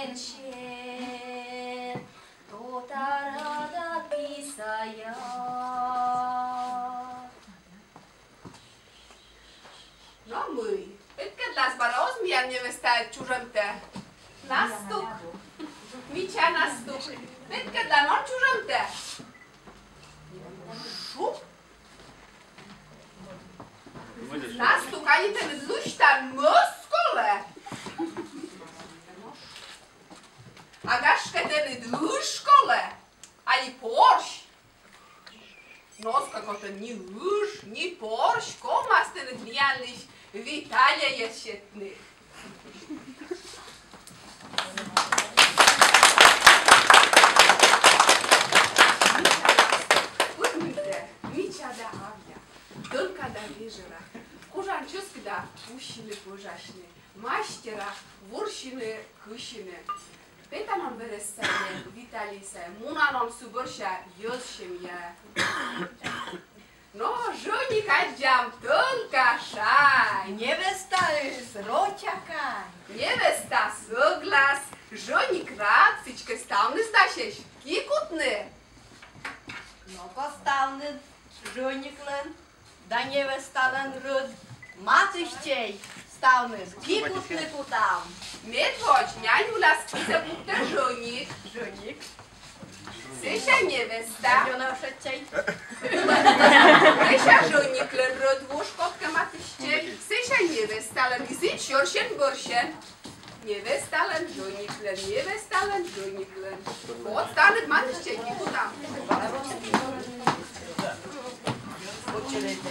Înșel, tot arada pisaia. No măi, pentru că las baraos mi-am nevesta ciurămte. Nastuc. Micea nastuc. Pentru că la non ciurămte. Șup? Nastuc, ani te lușta măscole. Agașcă te lușcole. Ai porși. Noska kot ni uš, ni porš, koma ste nadvijalnih, Vitalija je šetni. Uzmite, mića da avja, dlka da vižera, kužančusk da pušine požašne, maštera, vuršine, kušine. Petanon veresene, Vitalise, munanon subărșa, iosșem je. No, žonik ađam tolka šaj. Nevesta îs roćaka. Nevesta săglas, žonik rad, всичка stavne stašeš, kikutne. No kostavne žoniklen, da nevestalan râd. Mațișcei stavne, kikutne kutam. Medvoć, njanjula spisa bukte žonik. Žonik. Seša nevesta. Jonošećej. Seša žoniklen rod voškotka matiščej. Seša nevestalan izič joršen boršen. Nevestalan žoniklen, nevestalan žoniklen. Odstanet matiščej, kikutam. Počelete.